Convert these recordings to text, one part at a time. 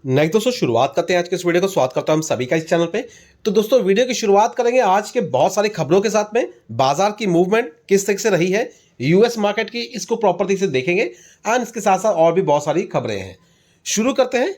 Next दोस्तों शुरुआत करते हैं आज के इस वीडियो को। स्वागत करता हूं हम सभी का इस चैनल पे। तो दोस्तों वीडियो की शुरुआत करेंगे आज के बहुत सारी खबरों के साथ में। बाजार की मूवमेंट किस तरह से रही है यूएस मार्केट की, इसको प्रॉपर्टी से देखेंगे एंड इसके साथ साथ और भी बहुत सारी खबरें हैं। शुरू करते हैं।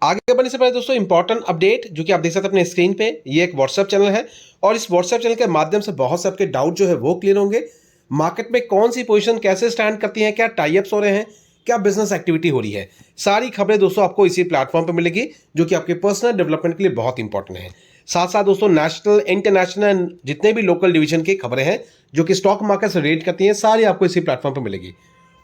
आगे बढ़ने से पहले दोस्तों इंपॉर्टेंट अपडेट जो कि आप देख सकते हैं अपने स्क्रीन पे, ये एक व्हाट्सएप चैनल है और इस व्हाट्सएप चैनल के माध्यम से बहुत से आपके डाउट जो है वो क्लियर होंगे। मार्केट में कौन सी पोजीशन कैसे स्टैंड करती है, क्या टाइप्स हो रहे हैं, क्या बिजनेस एक्टिविटी हो रही है, सारी खबरें दोस्तों आपको इसी प्लेटफॉर्म पर मिलेगी जो कि आपके पर्सनल डेवलपमेंट के लिए बहुत इंपॉर्टेंट है। साथ साथ दोस्तों नेशनल इंटरनेशनल जितने भी लोकल डिवीजन की खबरें हैं जो कि स्टॉक मार्केट से रिलेट करती हैं, सारी आपको इसी प्लेटफॉर्म पर मिलेगी।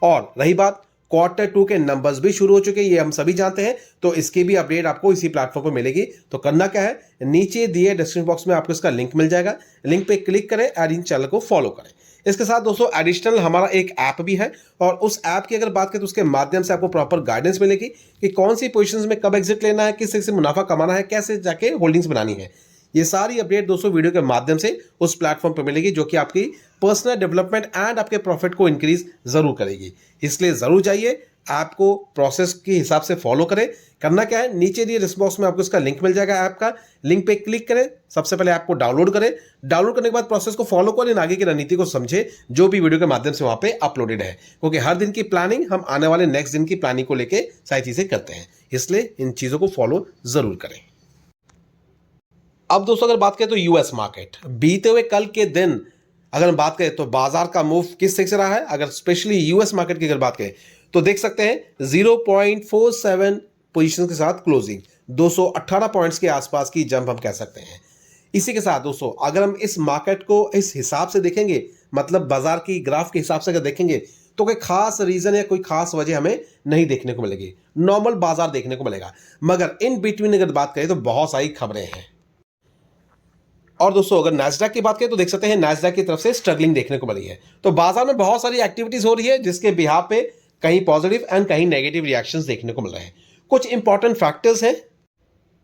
और रही बात Q2 के नंबर्स भी शुरू हो चुके हैं, ये हम सभी जानते हैं, तो इसकी भी अपडेट आपको इसी प्लेटफॉर्म पर मिलेगी। तो करना क्या है, नीचे दिए डिस्क्रिप्शन बॉक्स में आपको इसका लिंक मिल जाएगा, लिंक पे क्लिक करें और इन चैनल को फॉलो करें। इसके साथ दोस्तों एडिशनल हमारा एक ऐप भी है और उस ऐप की अगर बात करें तो उसके माध्यम से आपको प्रॉपर गाइडेंस मिलेगी कि कौन सी पोजीशंस में कब एग्जिट लेना है, किस तरह से मुनाफा कमाना है, कैसे जाके होल्डिंग्स बनानी है। ये सारी अपडेट दोस्तों वीडियो के माध्यम से उस प्लेटफॉर्म पर मिलेगी जो कि आपकी पर्सनल डेवलपमेंट एंड आपके प्रॉफिट को इंक्रीज जरूर करेगी। इसलिए जरूर जाइए, ऐप को प्रोसेस के हिसाब से फॉलो करें। करना क्या है, नीचे दिए डिस्क्रिप्शन बॉक्स में आपको इसका लिंक मिल जाएगा, ऐप का लिंक पे क्लिक करें। सबसे पहले ऐप को डाउनलोड करें, डाउनलोड करने के बाद प्रोसेस को फॉलो करें, आगे की रणनीति को समझे जो भी वीडियो के माध्यम से वहां पे अपलोडेड है, क्योंकि हर दिन की प्लानिंग हम आने वाले नेक्स्ट दिन की प्लानिंग को लेकर सारी चीजें करते हैं, इसलिए इन चीजों को फॉलो जरूर करें। अब दोस्तों अगर बात करें तो यूएस मार्केट बीते हुए कल के दिन अगर हम बात करें तो बाजार का मूव किस तरह से रहा है, अगर स्पेशली यूएस मार्केट की अगर बात करें तो देख सकते हैं 0.47 पोजीशन के साथ क्लोजिंग 218 पॉइंट्स के आसपास की जंप हम कह सकते हैं। इसी के साथ दोस्तों अगर हम इस मार्केट को इस हिसाब से देखेंगे, मतलब बाजार की ग्राफ के हिसाब से अगर देखेंगे तो कोई खास रीजन या कोई खास वजह हमें नहीं देखने को मिलेगी, नॉर्मल बाजार देखने को मिलेगा। मगर इन बिटवीन अगर बात करें तो बहुत सारी खबरें हैं। और दोस्तों अगर नैस्डैक की बात करें तो देख सकते हैं नैस्डैक की तरफ से स्ट्रगलिंग देखने को मिली है। तो बाजार में बहुत सारी एक्टिविटीज हो रही है जिसके बिहाफ पे कहीं पॉजिटिव एंड कहीं नेगेटिव रिएक्शंस देखने को मिल रहे हैं। कुछ इंपॉर्टेंट फैक्टर्स हैं।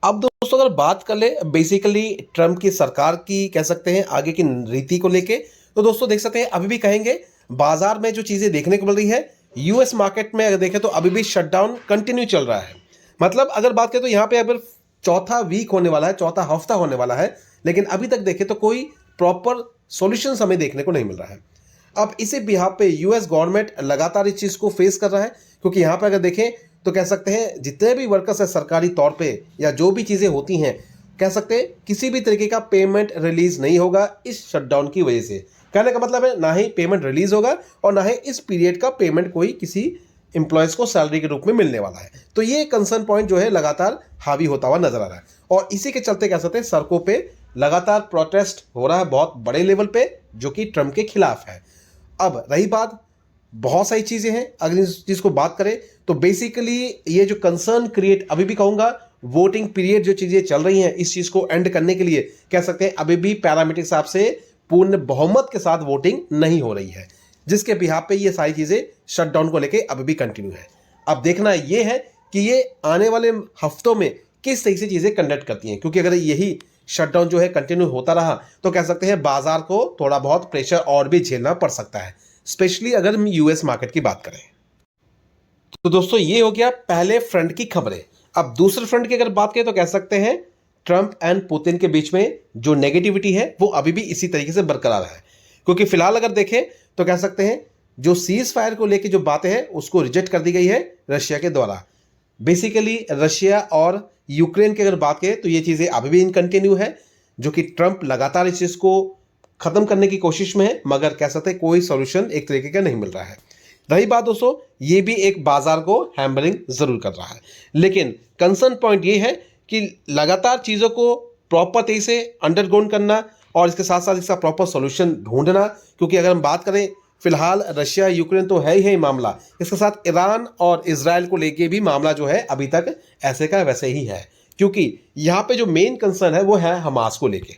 अब दोस्तों अगर बात कर ले बेसिकली ट्रम्प की सरकार की कह सकते हैं आगे की नीति को लेके, तो दोस्तों देख सकते हैं अभी भी कहेंगे बाजार में जो चीजें देखने को मिल रही है यूएस मार्केट में अगर देखें तो अभी भी शटडाउन कंटिन्यू चल रहा है। मतलब अगर बात करें तो यहाँ पे अगर चौथा वीक होने वाला है, चौथा हफ्ता होने वाला है, लेकिन अभी तक देखें तो कोई प्रॉपर सॉल्यूशन हमें देखने को नहीं मिल रहा है। अब इसी बिहाफ पे यूएस गवर्नमेंट लगातार इस चीज को फेस कर रहा है, क्योंकि यहाँ पे अगर देखें तो कह सकते हैं जितने भी वर्कर्स है सरकारी तौर पे या जो भी चीजें होती हैं, कह सकते हैं किसी भी तरीके का पेमेंट रिलीज नहीं होगा इस शटडाउन की वजह से। कहने का मतलब है ना ही पेमेंट रिलीज होगा और ना ही इस पीरियड का पेमेंट कोई किसी एम्प्लॉयज को सैलरी के रूप में मिलने वाला है। तो ये कंसर्न पॉइंट जो है लगातार हावी होता हुआ नजर आ रहा है और इसी के चलते कह सकते हैं सड़कों पे लगातार प्रोटेस्ट हो रहा है बहुत बड़े लेवल पे जो कि ट्रम्प के खिलाफ है। अब रही बात बहुत सारी चीजें हैं, अगर इस चीज को बात करें तो बेसिकली ये जो कंसर्न क्रिएट अभी भी कहूंगा वोटिंग पीरियड जो चीजें चल रही हैं इस चीज को एंड करने के लिए कह सकते हैं अभी भी पैरामीटर हिसाब से पूर्ण बहुमत के साथ वोटिंग नहीं हो रही है, जिसके बिहाफ पे ये सारी चीजें शटडाउन को लेकर अभी भी कंटिन्यू है। अब देखना ये है कि ये आने वाले हफ्तों में किस तरह से चीजें कंडक्ट करती हैं, क्योंकि अगर यही शटडाउन जो है कंटिन्यू होता रहा तो कह सकते हैं बाजार को थोड़ा बहुत प्रेशर और भी झेलना पड़ सकता है, स्पेशली अगर हम यूएस मार्केट की बात करें। तो दोस्तों ये हो गया पहले फ्रंट की खबरें। अब दूसरे फ्रंट की अगर बात करें तो कह सकते हैं ट्रम्प एंड पुतिन के बीच में जो नेगेटिविटी है वो अभी भी इसी तरीके से बरकरार है, क्योंकि फिलहाल अगर देखें तो कह सकते हैं जो सीज फायर को लेकर जो बातें हैं उसको रिजेक्ट कर दी गई है रशिया के द्वारा। बेसिकली रशिया और यूक्रेन की अगर बात करें तो ये चीजें अभी भी इन कंटिन्यू है, जो कि ट्रम्प लगातार इस चीज को खत्म करने की कोशिश में है, मगर कह सकते हैं कोई सॉल्यूशन एक तरीके का नहीं मिल रहा है। रही बात दोस्तों ये भी एक बाजार को हैम्बरिंग जरूर कर रहा है, लेकिन कंसर्न पॉइंट ये है कि लगातार चीजों को प्रॉपर तरीके से अंडरगोन करना और इसके साथ साथ इसका प्रॉपर सॉल्यूशन ढूंढना, क्योंकि अगर हम बात करें फिलहाल रशिया यूक्रेन तो है ही मामला, इसके साथ ईरान और इजराइल को लेके भी मामला जो है अभी तक ऐसे का वैसे ही है, क्योंकि यहाँ पे जो मेन कंसर्न है वो है हमास को लेके।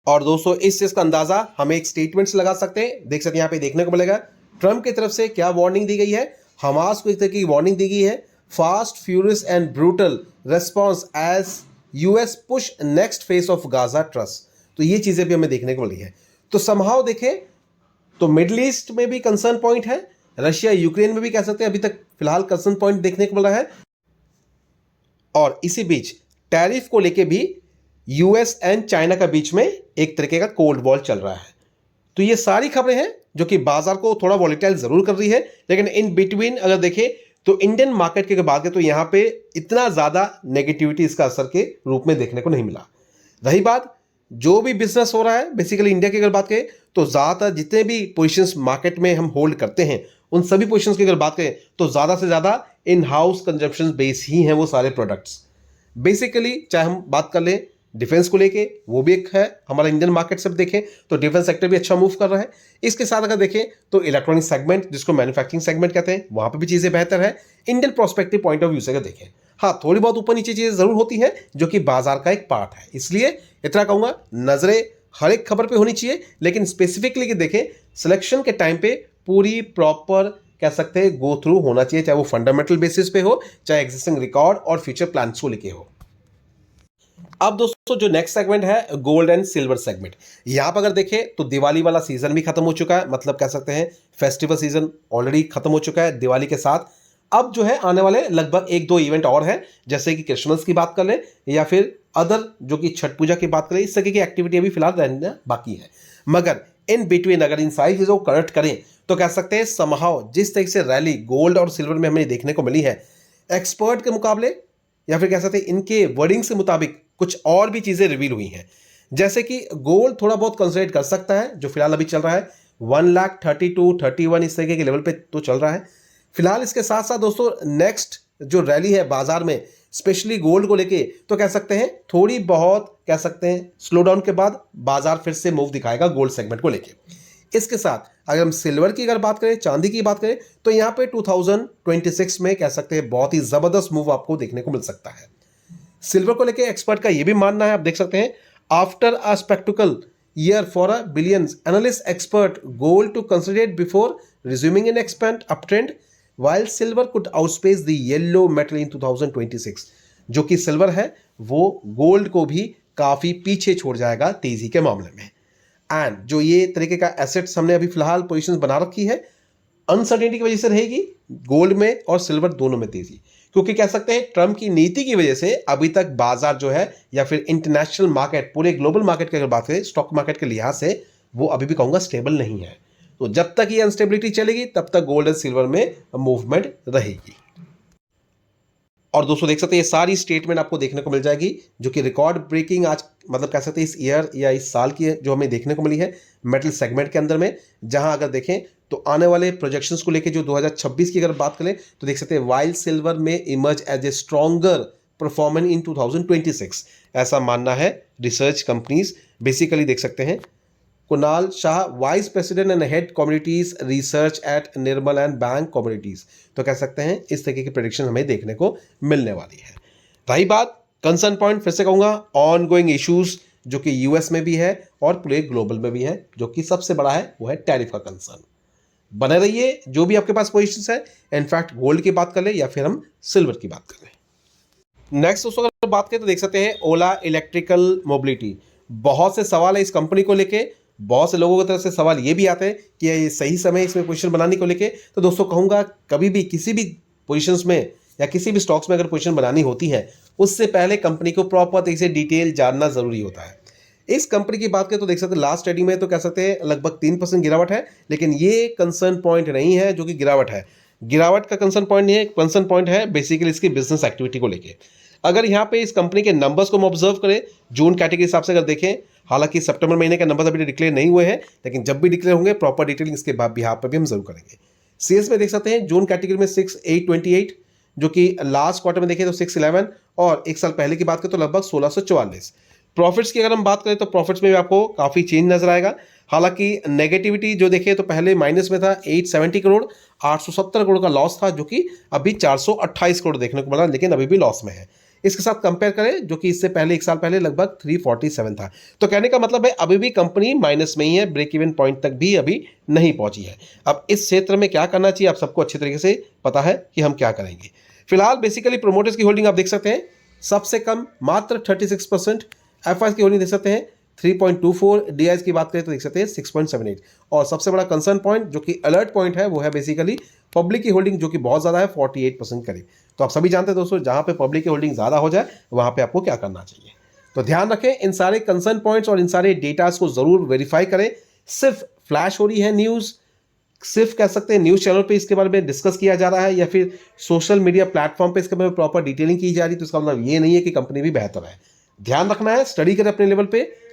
और दोस्तों इस चीज का अंदाजा हमें एक स्टेटमेंट से लगा सकते हैं, देख सकते हैं यहाँ पे देखने को मिलेगा ट्रम्प की तरफ से क्या वार्निंग दी गई है। हमास को इस तरह की वार्निंग दी गई है, fast furious and brutal response as US push next phase of Gaza trust. तो ये चीजें भी हमें देखने को मिली है। तो समहाउ देखें तो मिडिल ईस्ट में भी कंसर्न पॉइंट है, रशिया यूक्रेन में भी कह सकते हैं अभी तक फिलहाल कंसर्न पॉइंट देखने को मिल रहा है। और इसी बीच टैरिफ को लेके भी यूएस एंड चाइना का बीच में एक तरीके का कोल्ड वॉर चल रहा है। तो ये सारी खबरें हैं जो कि बाजार को थोड़ा वॉलेटाइल जरूर कर रही है, लेकिन इन बिटवीन अगर देखें तो इंडियन मार्केट की अगर बात करें तो यहां पे इतना ज्यादा नेगेटिविटी इसका असर के रूप में देखने को नहीं मिला। रही बात जो भी बिजनेस हो रहा है बेसिकली इंडिया की अगर बात करें तो ज्यादातर जितने भी पोजीशंस मार्केट में हम होल्ड करते हैं उन सभी पोजीशंस की अगर बात करें तो ज्यादा से ज्यादा इन हाउस कंजप्शन बेस ही हैं वो सारे प्रोडक्ट्स। बेसिकली चाहे हम बात कर लें डिफेंस को लेके, वो भी एक है हमारा इंडियन मार्केट से देखें तो डिफेंस सेक्टर भी अच्छा मूव कर रहा है। इसके साथ अगर देखें तो इलेक्ट्रॉनिक सेगमेंट जिसको मैन्युफैक्चरिंग सेगमेंट कहते हैं वहां पे भी चीजें बेहतर है Indian prospective point of view से अगर देखें। हाँ, थोड़ी बहुत ऊपर नीचे चीजें जरूर होती हैं जो कि बाजार का एक पार्ट है, इसलिए इतना कहूंगा नजरें हर एक खबर पे होनी चाहिए, लेकिन स्पेसिफिकली देखें सिलेक्शन के टाइम पे पूरी प्रॉपर कह सकते हैं गो थ्रू होना चाहिए, चाहे वो फंडामेंटल बेसिस पे हो चाहे एग्जिस्टिंग रिकॉर्ड और फ्यूचर प्लान्स को लेके हो। अब दोस्तों जो नेक्स्ट सेगमेंट है गोल्ड एंड सिल्वर सेगमेंट, यहां पर अगर देखें तो दिवाली वाला सीजन भी खत्म हो चुका है, मतलब कह सकते हैं फेस्टिवल सीजन ऑलरेडी खत्म हो चुका है दिवाली के साथ। अब जो है आने वाले लगभग 1-2 इवेंट और हैं, जैसे कि क्रिसमस की बात कर लें या फिर अदर जो कि छठ पूजा की बात करें, इस तरह की एक्टिविटी अभी फिलहाल रहना बाकी है। मगर इन बिटवीन अगर इन सारी चीजों को करेक्ट करें तो कह सकते हैं समहाउ जिस तरह से रैली गोल्ड और सिल्वर में हमें देखने को मिली है एक्सपर्ट के मुकाबले या फिर कह सकते हैं इनके वर्डिंग से मुताबिक कुछ और भी चीजें रिवील हुई हैं, जैसे कि गोल्ड थोड़ा बहुत कंसिडर कर सकता है जो फिलहाल अभी चल रहा है 1,32,31 इस तरीके के लेवल पे तो चल रहा है फिलहाल। इसके साथ साथ दोस्तों नेक्स्ट जो रैली है बाजार में स्पेशली गोल्ड को लेके तो कह सकते हैं थोड़ी बहुत कह सकते हैं स्लो डाउन के बाद बाजार फिर से मूव दिखाएगा गोल्ड सेगमेंट को लेके। इसके साथ अगर हम सिल्वर की अगर बात करें, चांदी की बात करें तो यहां पे 2026 में कह सकते हैं बहुत ही जबरदस्त मूव आपको देखने को मिल सकता है। सिल्वर को लेके एक्सपर्ट का यह भी मानना है, आप देख सकते हैं after a spectacular year for a billions analyst expert gold to consider before resuming in expand uptrend while silver could outpace the yellow metal in 2026। जो कि सिल्वर है वो गोल्ड को भी काफी पीछे छोड़ जाएगा तेजी के मामले में। एंड जो ये तरीके का एसेट्स हमने अभी फिलहाल पोजीशंस बना रखी है अनसर्टेनिटी की वजह से रहेगी गोल्ड में और सिल्वर दोनों में तेजी, क्योंकि कह सकते हैं ट्रम्प की नीति की वजह से अभी तक बाजार जो है या फिर इंटरनेशनल मार्केट पूरे ग्लोबल मार्केट की अगर बात करें स्टॉक मार्केट के लिहाज से वो अभी भी कहूंगा स्टेबल नहीं है। तो जब तक ये अनस्टेबिलिटी चलेगी तब तक गोल्ड एंड सिल्वर में मूवमेंट रहेगी। और दोस्तों देख सकते हैं ये सारी स्टेटमेंट आपको देखने को मिल जाएगी जो कि रिकॉर्ड ब्रेकिंग आज मतलब कह सकते हैं इस ईयर या इस साल की जो हमें देखने को मिली है मेटल सेगमेंट के अंदर में, जहां अगर देखें तो आने वाले प्रोजेक्शंस को लेकर जो 2026 की अगर बात करें तो देख सकते हैं वाइल सिल्वर में emerge as a stronger performance in 2026 ऐसा मानना है रिसर्च कंपनीज। बेसिकली देख सकते हैं Kunal Shah vice president and head communities research eight Nirmal and bank communities, तो कह सकते हैं इस तरीके की प्रेडिक्शन हमें देखने को मिलने वाली है। रही बात कंसर्न पॉइंट फिर से कहूंगा ऑन गोइंग इश्यूज जो कि यूएस में भी है और पूरे ग्लोबल में भी है, जो कि सबसे बड़ा है वो है टैरिफ का कंसर्न। बने रहिए जो भी आपके पास पोजीशंस है, इनफैक्ट गोल्ड की बात कर ले या फिर हम सिल्वर की बात कर लें। नेक्स्ट दोस्तों अगर बात करें तो देख सकते हैं ओला इलेक्ट्रिकल मोबिलिटी, बहुत से सवाल है इस कंपनी को लेके, बहुत से लोगों की तरफ से सवाल ये भी आते हैं कि ये सही समय इसमें पोजीशन बनाने को लेके। तो दोस्तों कहूंगा कभी भी किसी भी पोजीशंस में या किसी भी स्टॉक्स में अगर पोजीशन बनानी होती है उससे पहले कंपनी को प्रॉपर तरीके से डिटेल जानना जरूरी होता है। इस कंपनी की बात करें तो देख सकते हैं लास्ट ट्रेडिंग में तो कह सकते हैं लगभग 3% गिरावट है, लेकिन ये कंसर्न पॉइंट नहीं है जो कि गिरावट है। गिरावट का कंसर्न पॉइंट नहीं है, कंसर्न पॉइंट है बेसिकली इसकी बिजनेस एक्टिविटी को लेके। अगर यहाँ पे इस कंपनी के नंबर्स को हम ऑब्जर्व करें जून कैटेगरी हिसाब से अगर देखें, हालांकि सितंबर महीने के नंबर्स अभी डिक्लेयर नहीं हुए हैं, लेकिन जब भी डिक्लेयर होंगे प्रॉपर डिटेलिंग इसके बाद यहाँ पर भी हम जरूर करेंगे। सेल्स में देख सकते हैं जून कैटेगरी में 6,828 जो कि लास्ट क्वार्टर में देखें तो 611 और एक साल पहले की बात करें तो लगभग 1644। प्रॉफिट्स की अगर हम बात करें तो प्रॉफिट्स में भी आपको काफी चेंज नजर आएगा। हालांकि नेगेटिविटी जो देखें तो पहले माइनस में था 870 करोड़, 870 करोड़ का लॉस था जो कि अभी 428 करोड़ देखने को मिला, लेकिन अभी भी लॉस में है। इसके साथ कंपेयर करें जो कि इससे पहले एक साल पहले लगभग 347 था। तो कहने का मतलब है अभी भी कंपनी माइनस में ही है, ब्रेक इवन पॉइंट तक भी अभी नहीं पहुंची है। अब इस क्षेत्र में क्या करना चाहिए आप सबको अच्छी तरीके से पता है कि हम क्या करेंगे। फिलहाल बेसिकली प्रोमोटर्स की होल्डिंग आप देख सकते हैं सबसे कम मात्र 36%, एफआई की होल्डिंग देख सकते हैं 3.24, DIs की बात करें तो देख सकते हैं 6.78। और सबसे बड़ा कंसर्न पॉइंट जो कि अलर्ट पॉइंट है वो है बेसिकली पब्लिक की होल्डिंग जो कि बहुत ज़्यादा है, 48% करीब। तो आप सभी जानते हैं दोस्तों, जहाँ पे पब्लिक की होल्डिंग ज़्यादा हो जाए वहाँ पे आपको क्या करना चाहिए। तो ध्यान रखें, इन सारे कंसर्न पॉइंट्स और इन सारे डेटास को ज़रूर वेरीफाई करें। सिर्फ फ्लैश हो रही है न्यूज़, सिर्फ कह सकते हैं न्यूज़ चैनल पे इसके बारे में डिस्कस किया जा रहा है या फिर सोशल मीडिया प्लेटफॉर्म पे इसके बारे में प्रॉपर डिटेलिंग की जा रही है, तो इसका मतलब ये नहीं है कि कंपनी भी बेहतर है। ध्यान रखना है, स्टडी करें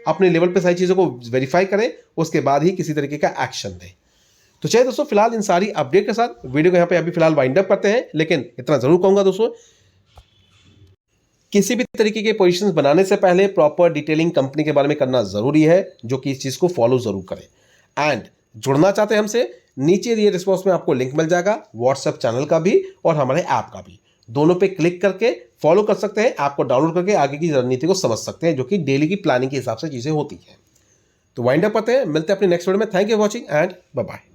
अपने लेवल पे सारी चीज़ों को वेरीफाई करें, उसके बाद ही किसी तरीके का एक्शन दें। तो चलिए दोस्तों, फिलहाल इन सारी अपडेट के साथ वीडियो को यहाँ पे अभी फिलहाल वाइंड अप करते हैं। लेकिन इतना जरूर कहूंगा दोस्तों, किसी भी तरीके के पोजीशंस बनाने से पहले प्रॉपर डिटेलिंग कंपनी के बारे में करना जरूरी है, जो कि इस चीज को फॉलो जरूर करें। एंड जुड़ना चाहते हैं हमसे, नीचे दिए रिस्पॉन्स में आपको लिंक मिल जाएगा व्हाट्सएप चैनल का भी और हमारे ऐप का भी। दोनों पे क्लिक करके फॉलो कर सकते हैं, ऐप को डाउनलोड करके आगे की रणनीति को समझ सकते हैं, जो कि डेली की प्लानिंग के हिसाब से चीजें होती हैं। तो वाइंड अप करते हैं, मिलते हैं अपने नेक्स्ट वीडियो में। Thank you for watching and bye bye.